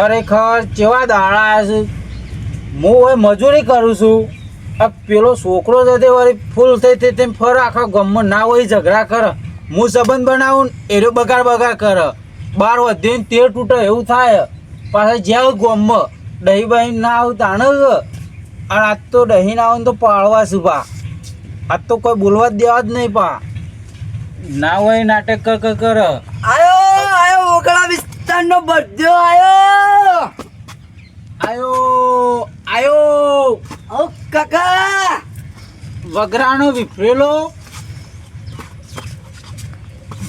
ખરેખર કેવા દાડા આવ્યા છે. હું હવે મજૂરી કરું છું. આ પેલો છોકરો છે તે વળી ફૂલ થઈ તેમ ફર આખા ગામમાં ના હોય ઝઘડા કરે. હું સંબંધ બનાવું ને એરો બગાડ કરે. બાર વધે ને તેર તૂટે એવું થાય. પાછા જ્યાં ગામમાં દહીં બહીં ના આવું તાણે અને આજ તો દહીં ના આવું તો પાળવા છું પા. આજ તો કોઈ બોલવા જ દેવા જ નહીં પા. ના હોય નાટક કર. આયો ઓગળા વિસ્તારનો બધો આયો ઓ કાકા વગરાનો વિફરેલો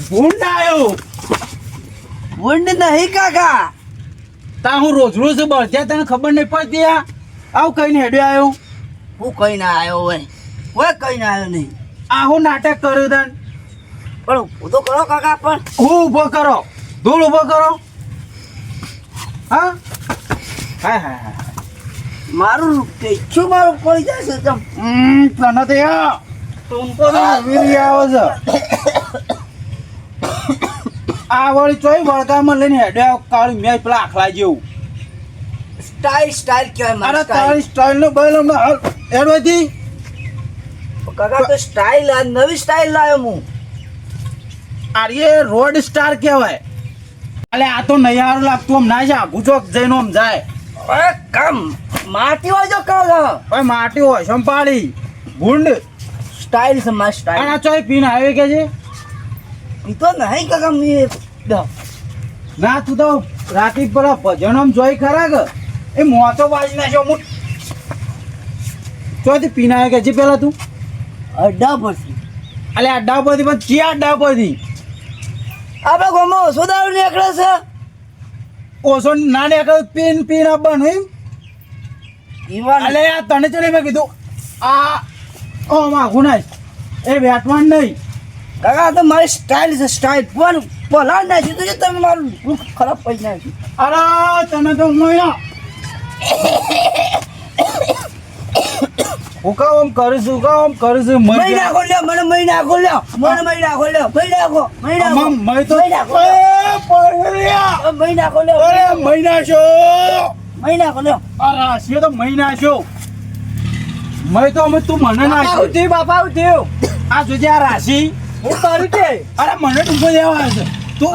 ભૂંડ આવ્યો. ભૂંડ નહીં કાકા. તા હું રોજ બળત્યા તને ખબર નહીં પડતી. આવું કઈ હેડે આવ્યો. હું કઈ ના આવ્યો હોય કઈ ના આવ્યો નહીં. આ હું નાટક કર્યું તને પણ ઊભો કરો કાકા. પણ હું ઊભો કરો ધૂળ ઊભો કરો. હા હા હા હા મારું ટેચ્યું મારું પડી જાય છે તમ. તને તો ટૂંકો વીરી આવે છે. આ વળી ચોઈ વળગામાં લઈને હેડે કાળી મેચ પેલા આખલા જેવું. સ્ટાઇલ કહેવાય અરે મારી તારી સ્ટાઇલ નો બલ હેડવાથી કાકા તો સ્ટાઇલ આ નવી સ્ટાઇલ લાવ્યો હું. અરે રોડ સ્ટાર કહેવાય. અલે આ તો નહીં સારું લાગતું. આમ ના જા ગુજોક જઈને આમ જાય. અરે કમ માટી હોય જો કહો ઓય માટી હોય સંપાડી ભૂંડ સ્ટાઇલ છે મારી સ્ટાઇલ. આ ચોઈ પીન આવે કે છે. ઈ તો નહીં કાકા મેં ના તું તો રાતી પેલા ભજન આમ જોઈ ખરા કે એ મોતો બાજી નાખ્યો હું ચોથી પીન આવે કે છે પેલા તું અડ્ડા પરથી. અલે અડ્ડા પરથી પણ ચી અડ્ડા પરથી આપણા ગામમાં ઓછો દારૂ નીકળે છે. ઓછો ના નીકળે પીન આપવાનું એમ. ઈવાન અલે આ તને ચડે મેં કીધું આ ઓ માગું નાખ એ વેટવાન નહીં. કાકા તો મારી સ્ટાઇલ છે સ્ટાઇલ. પણ પલાળ નાખ્યું તું તમે મારું લુક ખરાબ પડી નાખ્યું. અરે તને તો મહિના હું કામ કરીશું મહિના ખોલ્યો મને મહિના ખોલ્યો મને મહિના ખોલ્યો મહિના ખો મહિના ખો મહિના ખોલ્યો મહિના છો મહિના ખોલ્યો. રાશિયો તો મહિના છો. મેં તો અમે તું મને નાખ્યો બાપા ઉઠ્યો. આ જોજે આ રાશિ હું તારું કે અરે મને ટૂંકો દેવા છે તું.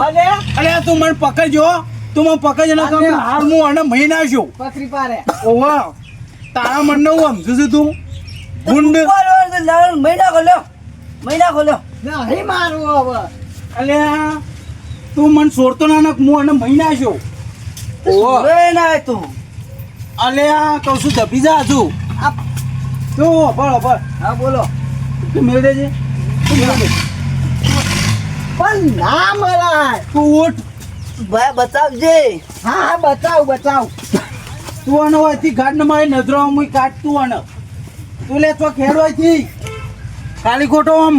અરે તું મને પકડજો. તું મને પકડજો ને હાર હું અને મહિના છું પકડી પારે. ઓવા તારા મનને હું સમજુ છું તું ગુંડ. મહિના ખોલ્યો મહિના ખોલ્યો. નહીં મારું હવે. અલ્યા તું મને છોડતો ના નાખ હું અને મહિના છું. ના તું અલ્યા કહું છું દબી જા તું. તું બરાબર હા બોલો. તું મેળ દેજે. પણ ના મરાય. તું ઉઠ. ભાઈ બતાવજે. હા બતાવ. તું આનો હોયથી ગાઢ ને મારી નજરો હું કાઢ તું આનો. તું લે તો ખેડવાયથી કાલી ખોટો આમ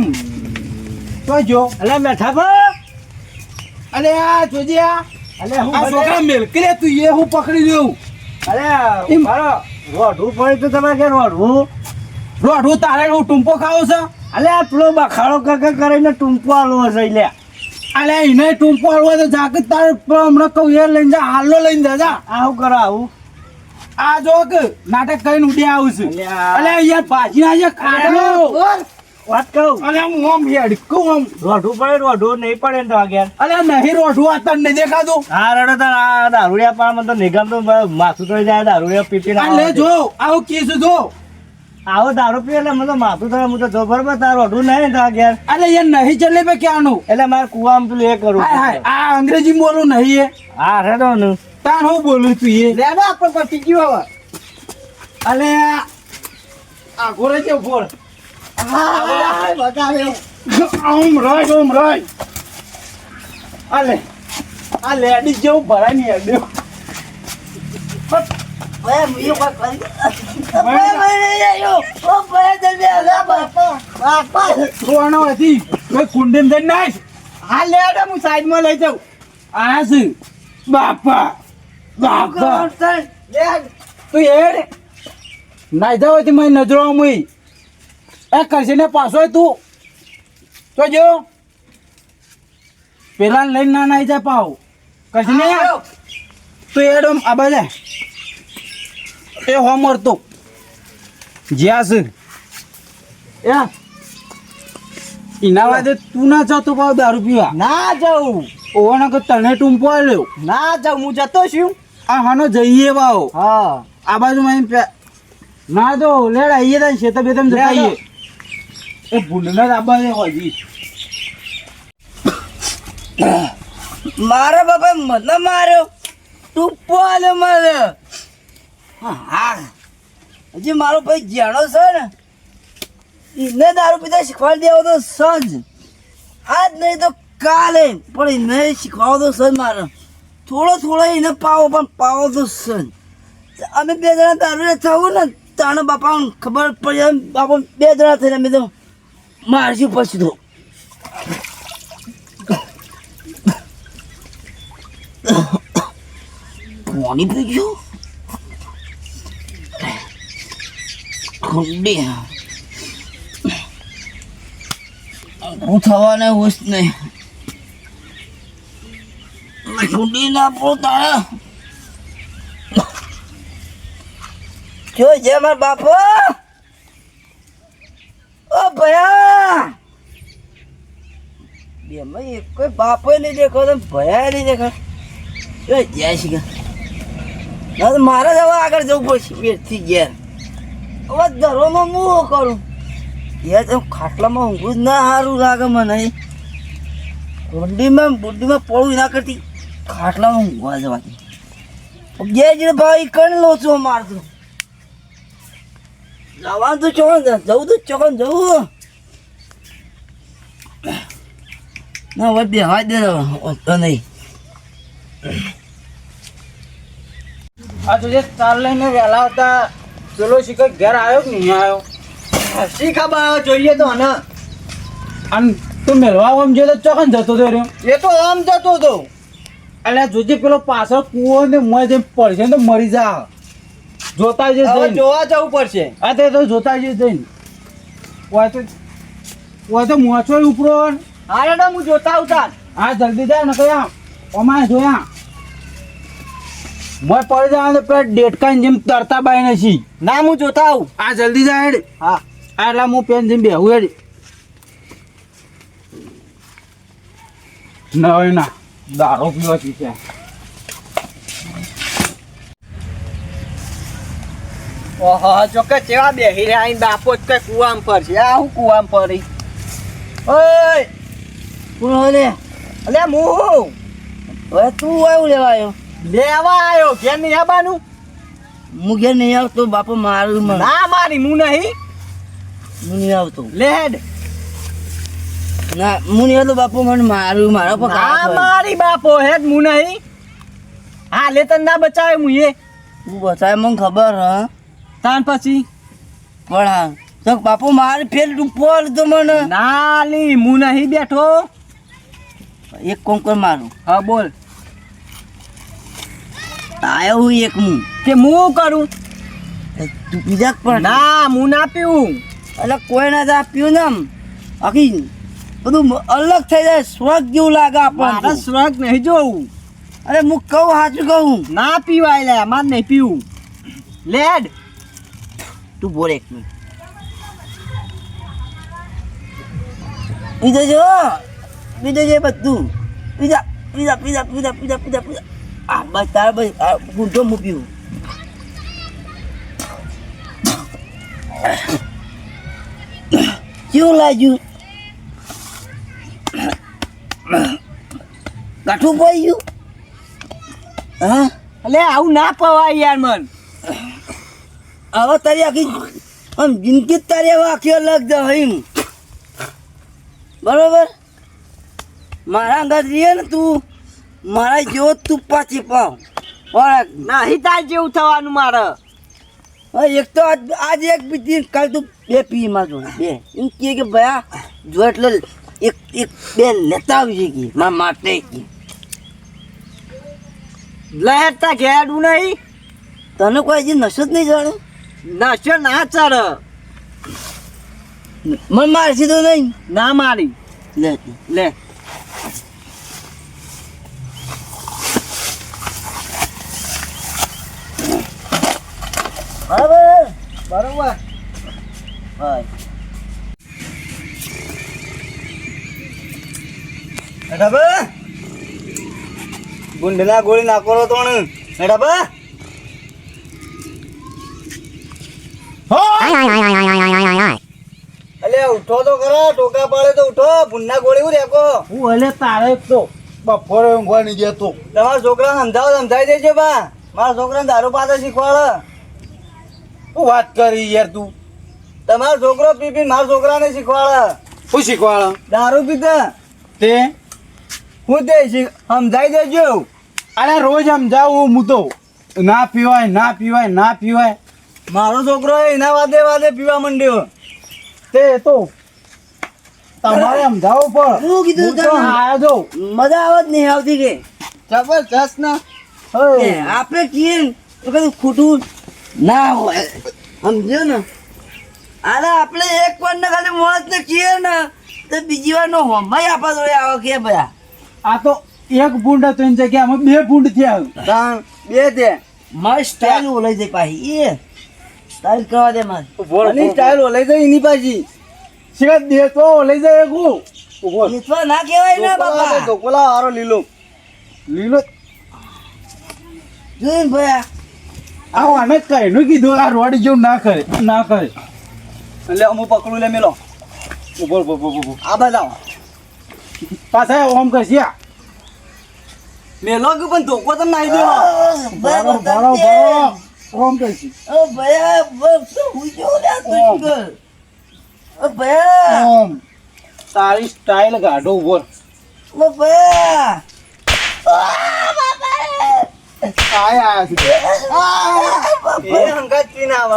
તો જો. અલે મેઠા પર અલે આ જોજે આ હું આ છોકરા મેલકી લે તું એ હું પકડી દઉં. અરે મારો રોઢું પડે તો તમે કે રોઢું તારે હું ટૂંપો ખાવો છે. અલે આ પેલો બખાડો કક કરીને ટૂંપો આલવો છે લે. અલે એને ટૂંપો આલવો તો જાકે તારે હમણાં કહું એ લઈને જા હાલો લઈને જા. આવું કરો આવું. આ જો કે નાટક કરીને ઉડી આવું છું. અલે યાર ભાજી ના છે ખાડો વાત કહું. અલે હું આમ હેડકું આમ રોઢું પડે રોઢું નહીં પડે ને તો આગળ. અલે નહીં રોઢું આ તને નહીં દેખાતું. હા રડો તાર આ દારૂડિયા પાણ તો નિગમ તો માથું તો જાય દારૂડિયા પીપી આ લે જો આવું કીધું જો. આવો દારૂ પીએ એટલે મને તો માથું થાય હું તો જો બરોબર તાર રોઢું નહીં તો આગળ. અલે યાર નહીં ચલે બે ક્યાંનું. એટલે મારે કુવામાં પેલું એ કરું. હાય આ અંગ્રેજી બોલું નહીં એ. હા રેડો ને તાર હું બોલું તું એ. રેડો આપણે પતી ગયું હવે. અલે આ ઘોડે છે ફોડ. હા બતાવ્યો. ઓમ રાય. અલે આ લેડીઝ જેવું ભરાય નહીં હેડ્યો. ઓય મુયો કા કરી. ઓય નહીં આયો. ઓ ભાઈ જલ્દી આ બાપા. રોવાનો હતી કોઈ કુંડીમ દઈ નાખ. હા લેડો હું સાઈડમાં લઈ જાઉં. આ છે બાપા. તું હેડ નાઈ જાવ હતી મારી નજરો મુઈ એ કરશે ને પાછો તું તો જો પેલા લઈને ના નાઈ જાય પાવ કરશે ને તો એડમ આબા જાય એ હોમર તો જ્યાં છે એ એના વાદે તું ના જતો પાવ દારૂ પીવા ના જાઉં ઓવાના કે તને ટૂંપો આવ્યો ના જાઉં હું જતો છું આ હાનો જઈએ બાઓ હા આ બાજુ માં ના તો લેડ આવીએ તા શેતા બેતમ જતા આવીએ એ ભૂંડના આબા દે હોજી મારા બાપા મને માર્યો તું પોલે મારે હા હજી મારો ભાઈ જાણો છે ને એને દારૂ પીતા શીખવાડી દેવો તો સજ આજ નહીં તો કાલે પણ એને શીખવાડો તો સજ મારે થોડો એને પાવો પણ પાવો તો સજ અમે બે જણા દારૂ થવું ને તાણે બાપા ખબર પડી એમ બાપા બે જણા થઈને અમે તો મારશું પછી તો પાણી પી ગયું ઠંડી હું થવાને હોશ નહીં ઠંડી ના પોતા જો જે માર બાપો ઓ ભયા બે મેં કોઈ બાપો નહીં દેખો તો ભયા નહીં દેખા જય શિકા ના તો મારે જ હવે આગળ જવું પડશે પેટથી ઘેર હવે દરોમાં હું શું કરું યાર તો ખાટલામાં ઊંઘું જ ના સારું લાગે મને ઠંડીમાં બુદ્ધિમાં પડવું ના કરતી ખાટલામાં ઊંઘવા જવાથી બે જ ભાઈ કણ લો છું મારતું જવાનું તો ચોકન જવું તો ચોકન જવું ના હવે બે હાથ દે તો નહીં આ તુજે ચાલ લઈને વહેલા હતા પેલો શિખર ઘેર આવ્યો કે નહીં આવ્યો શી ખબર જોઈએ તો ને અને તું મેળવા આમ જો તો ચોકન જતો તો રહ્યો એ તો આમ જતો હતો એટલે જોજે પેલો પાછળ કૂવો ને મોય જે પડશે ને તો મરી જા જોતા જે હવે જઈને જોવા જવું પડશે હા તે તો જોતા જે જઈને ઓય તો મોચો ઉપરો હા દાદા હું જોતા આવતા હા જલ્દી જા ને કયા અમારે જોયા મોય પડી જા ને પેલા ડેટકાની જેમ તરતા બાઈ નથી ના હું જોતા આવું આ જલ્દી જા હેડ હા એટલે હું પેન જેમ બેહું હેડ ના હોય ના દારૂ પીવાથી છે ઓહો ચોક્કસ કેવા બેહી રહ્યા અહીં બાપો જ કઈ કુવામ પર છે આ હું કુવામ પડી ઓય કોણ હોલે અલે હું હવે તું આવ્યું લેવા આવ્યો ઘેર નહીં આવવાનું હું ઘેર નહીં આવતો બાપો મારું ના મારી હું નહીં આવતો લેડ ના હું નહીં આવતો બાપો મને મારું મારા પર ના મારી બાપો હેડ હું નહીં હા લે તને ના બચાવે હું એ તું બચાવે મને ખબર હા તાન પછી પણ હા તો બાપુ મારે ફેર ડૂબો લીધો મને ના લી હું નહીં બેઠો એક કોમ કર મારું હા બોલ આયો હું એક હું કે હું કરું તું પીજા પણ ના હું ના પીવું એટલે કોઈ ના જા પીવું ને આમ આખી બધું અલગ થઈ જાય સ્વર્ગ જેવું લાગે આપણને સ્વર્ગ નહીં જોવું અરે હું કહું સાચું કહું ના પીવાય લે મારે નહીં પીવું લેડ તું બોલ એક મિનિટ પીધો જો બધું પીધા આ બસ તારે બસ ગુંઠો હું પીવું કેવું લાગ્યું કાઠું પડી ગયું હા એટલે આવું ના પવાય યાર મન હવે તારી આખી આમ જિંદગી જ તારી હવે આખી અલગ જઈમ બરોબર મારા અંગત રહીએ ને તું મારા જેવો તું પાછી પાવ નહીં તાર જેવું થવાનું મારે એક તો આજ એક પીધી કાલ તું બે પી માં જો બે એમ કે ભયા જો એટલે એક બે લેતા આવી કે મારા માટે લહેરતા ઘેડું નહીં તને કોઈ હજી નશો જ નહીં જાણે નશો ના ચડે મને મારશી તો નહીં ના મારી લે લે બરોબર હા મેઠાબા ગુંડના ગોળી નાખો તો મેઠાબા અલે ઉઠો તો ખરા ટોકા પાડે તો ઉઠો ભૂંડના ગોળી હું રેકો હું એટલે તારે તો બપોરે ઊંઘવા નહીં જતો. તમારા છોકરાને સમજાવી દેજો બા મારા છોકરાને દારૂ પાતા શીખવાડે શું વાત કરી યાર તું? તમારો છોકરો પી પી મારા છોકરાને શીખવાડે શું શીખવાડે દારૂ પીતા તે? હું તે સમજાવી દેજો અરે રોજ સમજાવું હું તો ના પીવાય ના પીવાય ના પીવાય. મારો છોકરો એના વાદે વાદે પીવા માંડ્યો તે તો તમારે સમજાવવું પડે. શું કીધું હું તો તમે? આયો જો. મજા આવત નહીં આવતી કે જબરજસ્ત ના આપણે કીએ તો કઈ ખોટું ના હોય સમજ્યો ને અરે આપણે એક વાર ને ખાલી મોત ને કીએ ને તો બીજી વાર નો હોમાય આપા જોડે આવે કે ભયા આ તો એક બુંડ હતો એની જગ્યામાં 2 બુંડ થયા. ત્રણ બે દે મારી સ્ટાઇલ ઓલાઈ જાય પાછી એ સ્ટાઇલ કરવા દે મારી અને સ્ટાઇલ ઓલાઈ જાય એની પાછી શિખર દે તો લઈ જાય ગુ ઉભો એટલા ના કહેવાય ને બાપા ઢોકળા હારો લીલો લીલો જોઈને ભયા આવો આને કઈનું કીધું આ રોડ જેવું ના કરે ના કરે. એટલે હું પકડું લે મેલો ઉભો ઉભો ઉભો આ બતાવો પાછા ઓમ કરશી આ મેલો કે પણ ધોકો તો નાઈ દો બરો બરો બરો ઓમ કરશી ઓ ભયા બસ હું જો લે તું કર ઓ ભયા ઓમ તારી સ્ટાઇલ ગાઢો ઉભો ઓ ભયા આયા છે એ હંગાત પીને આવ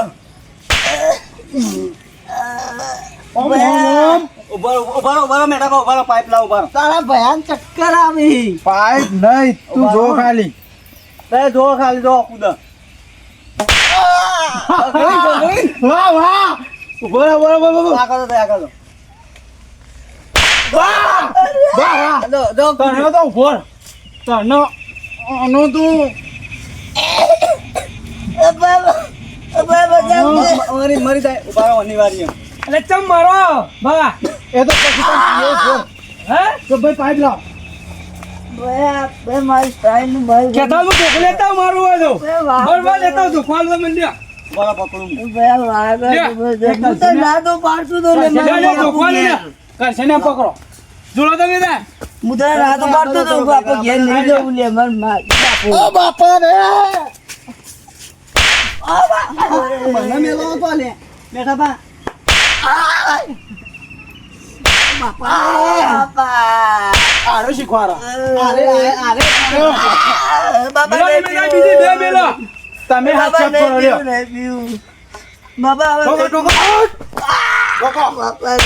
ઓમ ઓમ ઉભા મેઠા ઉભા પાઇપ લાવ ઉભા તારા ભયાન ચક્કર આવી પાઇપ નહીં તું જો ખાલી તે જો ખાલી જો કુદ વાહ વાહ ઉભો બરો આગળ તો આગળ વાહ વાહ જો તને તો ઉભો તને આનો તું મરી જાય ઉભા અનિવાર્ય એટલે ચમ મારો બા એ તો પછી તને પીએ છો હે તો ભાઈ પાઇપ લાવ મારી સ્ટાઇલ નું ભાઈ કેતા હું કોક લેતા મારું હોય તો બરબર લેતા તો ફોન લો મંડ્યા બોલા પકડું કરશે ને પકડો જોડો તો કીધા મુદ્રા રાતો પાડતો તો બાપા ઘેર નહીં જવું લે મર માર ઓ બાપા રે મને મેલો તો લે બેઠા બા બાપા આરો શીખવાડો અરે બાબા બીજી બે મેલો તમે હાથ છાપ કરો લ્યો બાબા હવે ટોકો બાપા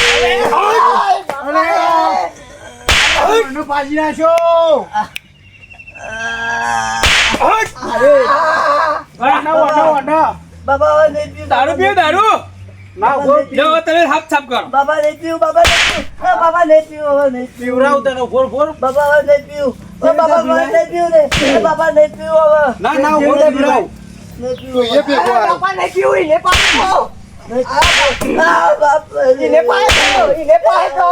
નો પાજી નાખ્યો અરે વાડા બાબા હવે નહીં પીવું દારૂ પીઓ દારૂ ના ઉભો લ્યો તમે હાથ છાપ કરો બાબા નહીં પીવું બાબા નહીં પીવું બાબા નહીં પીવું હવે નહીં પીવરાવ તને ફોર ફોર બાબા હવે નહીં પીવું બાબા હવે નહીં પીવું ને બાબા નહીં પીવું હવે ના ના ઉભો તો પીવરાવ નહીં પીવું એ પીવો બાબા નહીં પીવું એને પાડો એને પાડો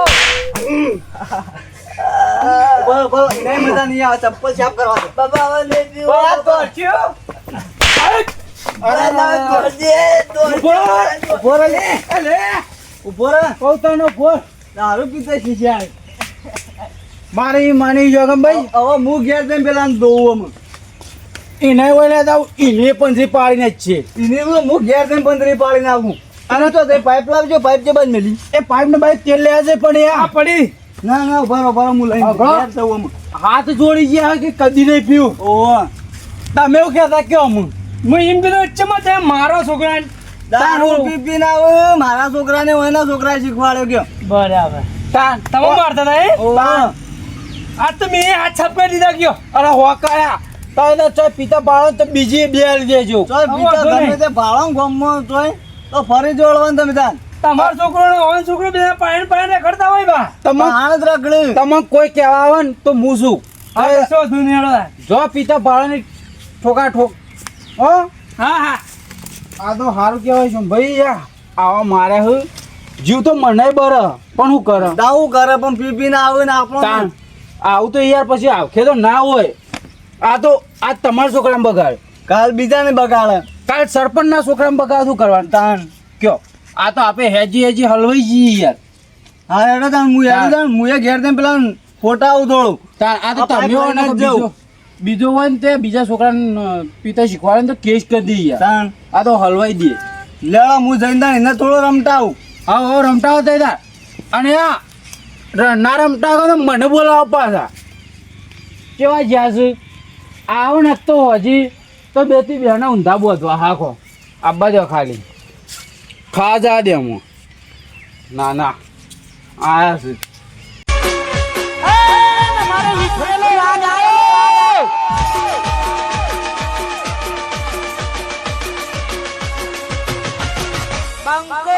નહીં મજા નહીં આવે ચપ્પલ સાફ કરવા દે બાબા હવે નહીં પીવું દારૂ પીતા શીખ્યા મારી માની જોગમ ભાઈ હવે હું ઘેર જઈને પેલા દોવું એને ઓલે દાવ એને પંજરી પાડીને જ છે એને હું ઘેર જઈને પંદરી પાડી નાખું અને તો તે પાઇપ લાવજો પાઇપ જે બંધ મેલી એ પાઇપ ને ભાઈ તેલ લેવા છે પણ એ આ પડી ના ના બરોબર હું લઈને ઘેર જવું હાથ જોડી ગયા કે કદી નહીં પીવું ઓહો તમે એવું કહેતા કે હું એમ કીધું ચમા તે મારો છોકરા દારૂ પી પી ના આવે મારા છોકરાને એના છોકરાએ શીખવાડ્યો ગયો બરાબર તમે મારતા હતા ઓહો આ તો મેં હાથ છાપી દીધા ગયો અરે હોકાયા તો ચો પિતા બાળો તો બીજી બે લઈ દેજો તોય બીજા ગમે તે ભાળો ગમમાં તોય તો ફરી જોડવાનું તમે તાન તમારો છોકરો ને ઓન છોકરો બે પાણી પાણી કરતા હોય બા હાલ જ રગડે તમે કોઈ કહેવા આવે ને તો હું શું શું દુનિયા જો પિતા બાળાની ઠોકા ઠોક હો હા હા આ તો સારું કહેવાય છે ભાઈ યાર આવા મારે હું જીવ તો મને બર પણ હું કરે દાવું કરે પણ પી પીને આવે ને આપણો તાણ આવું તો યાર પછી આવખે તો ના હોય આ તો આજ તમારા છોકરાને બગાડ કાલ બીજાને બગાડે કાલ સરપંચના છોકરાને બગાડ શું કરવાનું તાણ કયો આ તો આપણે હેજી હલવાઈ જઈએ યાર હા એડો તાણ હું એડો તાણ મુએ ઘેર તેમ પેલા ફોટા આવું થોડું તાણ આ તો તમે હોય ને તો બીજો હોય ને તે બીજા છોકરાને પિતા શીખવાડે ને તો કેસ કરી દઈએ યાર તાણ આ તો હલવાઈ દઈએ લેવા હું જઈને તાણ એને થોડો રમટાવું હા રમતા હતા તાર અને ના રમતા હોય તો મને બોલાવો પાછા કેવા જ્યાં છે આવો ને તો હજી તો બે થી બેના ઊંધા બોધવા હાખો આબા દો ખાલી ખા જા દે હું ના ના આયા છે બંકો